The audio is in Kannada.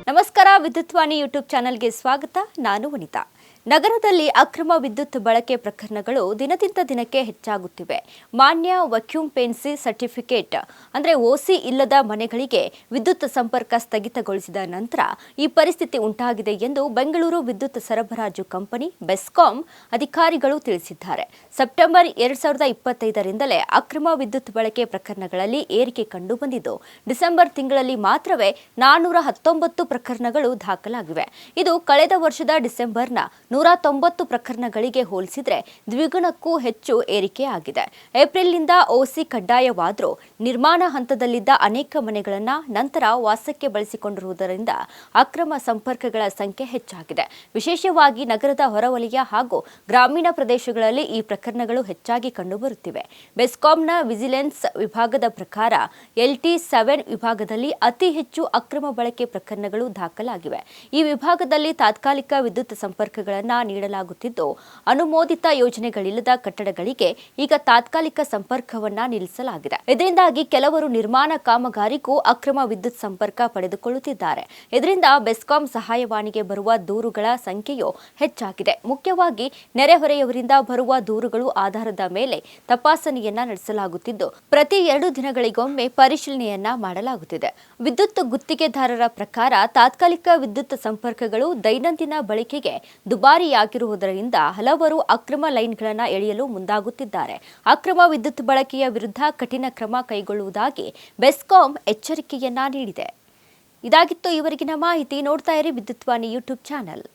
ನಮಸ್ಕಾರ, ವಿದ್ಯುತ್ವಾಣಿ ಯೂಟ್ಯೂಬ್ ಚಾನೆಲ್ಗೆ ಸ್ವಾಗತ. ನಾನು ವನಿತಾ. ನಗರದಲ್ಲಿ ಅಕ್ರಮ ವಿದ್ಯುತ್ ಬಳಕೆ ಪ್ರಕರಣಗಳು ದಿನದಿಂದ ದಿನಕ್ಕೆ ಹೆಚ್ಚಾಗುತ್ತಿವೆ. ಮಾನ್ಯ ವಕ್ಯೂಂಪೆನ್ಸಿ ಸರ್ಟಿಫಿಕೇಟ್ ಅಂದರೆ ಓಸಿ ಇಲ್ಲದ ಮನೆಗಳಿಗೆ ವಿದ್ಯುತ್ ಸಂಪರ್ಕ ಸ್ಥಗಿತಗೊಳಿಸಿದ ನಂತರ ಈ ಪರಿಸ್ಥಿತಿ ಉಂಟಾಗಿದೆ ಎಂದು ಬೆಂಗಳೂರು ವಿದ್ಯುತ್ ಸರಬರಾಜು ಕಂಪನಿ ಬೆಸ್ಕಾಂ ಅಧಿಕಾರಿಗಳು ತಿಳಿಸಿದ್ದಾರೆ. ಸೆಪ್ಟೆಂಬರ್ 2025ರಿಂದಲೇ ಅಕ್ರಮ ವಿದ್ಯುತ್ ಬಳಕೆ ಪ್ರಕರಣಗಳಲ್ಲಿ ಏರಿಕೆ ಕಂಡುಬಂದಿದ್ದು, ಡಿಸೆಂಬರ್ ತಿಂಗಳಲ್ಲಿ ಮಾತ್ರವೇ 419 ಪ್ರಕರಣಗಳು ದಾಖಲಾಗಿವೆ. ಇದು ಕಳೆದ ವರ್ಷದ ಡಿಸೆಂಬರ್ನ 190 ಪ್ರಕರಣಗಳಿಗೆ ಹೋಲಿಸಿದರೆ ದ್ವಿಗುಣಕ್ಕೂ ಹೆಚ್ಚು ಏರಿಕೆಯಾಗಿದೆ. ಏಪ್ರಿಲ್ನಿಂದ ಓಸಿ ಕಡ್ಡಾಯವಾದರೂ ನಿರ್ಮಾಣ ಹಂತದಲ್ಲಿದ್ದ ಅನೇಕ ಮನೆಗಳನ್ನು ನಂತರ ವಾಸಕ್ಕೆ ಬಳಸಿಕೊಂಡಿರುವುದರಿಂದ ಅಕ್ರಮ ಸಂಪರ್ಕಗಳ ಸಂಖ್ಯೆ ಹೆಚ್ಚಾಗಿದೆ. ವಿಶೇಷವಾಗಿ ನಗರದ ಹೊರವಲಯ ಹಾಗೂ ಗ್ರಾಮೀಣ ಪ್ರದೇಶಗಳಲ್ಲಿ ಈ ಪ್ರಕರಣಗಳು ಹೆಚ್ಚಾಗಿ ಕಂಡುಬರುತ್ತಿವೆ. ಬೆಸ್ಕಾಂನ ವಿಜಿಲೆನ್ಸ್ ವಿಭಾಗದ ಪ್ರಕಾರ LT7 ವಿಭಾಗದಲ್ಲಿ ಅತಿ ಹೆಚ್ಚು ಅಕ್ರಮ ಬಳಕೆ ಪ್ರಕರಣಗಳು ದಾಖಲಾಗಿವೆ. ಈ ವಿಭಾಗದಲ್ಲಿ ತಾತ್ಕಾಲಿಕ ವಿದ್ಯುತ್ ಸಂಪರ್ಕಗಳನ್ನು ನೀಡಲಾಗುತ್ತಿದ್ದು, ಅನುಮೋದಿತ ಯೋಜನೆಗಳಿಲ್ಲದ ಕಟ್ಟಡಗಳಿಗೆ ಈಗ ತಾತ್ಕಾಲಿಕ ಸಂಪರ್ಕವನ್ನ ನಿಲ್ಲಿಸಲಾಗಿದೆ. ಇದರಿಂದಾಗಿ ಕೆಲವರು ನಿರ್ಮಾಣ ಕಾಮಗಾರಿಗೂ ಅಕ್ರಮ ವಿದ್ಯುತ್ ಸಂಪರ್ಕ ಪಡೆದುಕೊಳ್ಳುತ್ತಿದ್ದಾರೆ. ಇದರಿಂದ ಬೆಸ್ಕಾಂ ಸಹಾಯವಾಣಿಗೆ ಬರುವ ದೂರುಗಳ ಸಂಖ್ಯೆಯೂ ಹೆಚ್ಚಾಗಿದೆ. ಮುಖ್ಯವಾಗಿ ನೆರೆಹೊರೆಯವರಿಂದ ಬರುವ ದೂರುಗಳು ಆಧಾರದ ಮೇಲೆ ತಪಾಸಣೆಯನ್ನ ನಡೆಸಲಾಗುತ್ತಿದ್ದು, ಪ್ರತಿ 2 ದಿನಗಳಿಗೊಮ್ಮೆ ಪರಿಶೀಲನೆಯನ್ನ ಮಾಡಲಾಗುತ್ತಿದೆ. ವಿದ್ಯುತ್ ಗುತ್ತಿಗೆದಾರರ ಪ್ರಕಾರ ತಾತ್ಕಾಲಿಕ ವಿದ್ಯುತ್ ಸಂಪರ್ಕಗಳು ದೈನಂದಿನ ಬಳಕೆಗೆ ದುಬಾರಿಯಾಗಿರುವುದರಿಂದ ಹಲವರು ಅಕ್ರಮ ಲೈನ್ಗಳನ್ನು ಎಳೆಯಲು ಮುಂದಾಗುತ್ತಿದ್ದಾರೆ. ಅಕ್ರಮ ವಿದ್ಯುತ್ ಬಳಕೆಯ ವಿರುದ್ಧ ಕಠಿಣ ಕ್ರಮ ಕೈಗೊಳ್ಳುವುದಾಗಿ ಬೆಸ್ಕಾಂ ಎಚ್ಚರಿಕೆಯನ್ನ ನೀಡಿದೆ. ಇದಾಗಿತ್ತು ಇವರೆಗಿನ ಮಾಹಿತಿ. ನೋಡ್ತಾ ಇರಿ ವಿದ್ಯುತ್ವಾಣಿ ಯೂಟ್ಯೂಬ್ ಚಾನೆಲ್.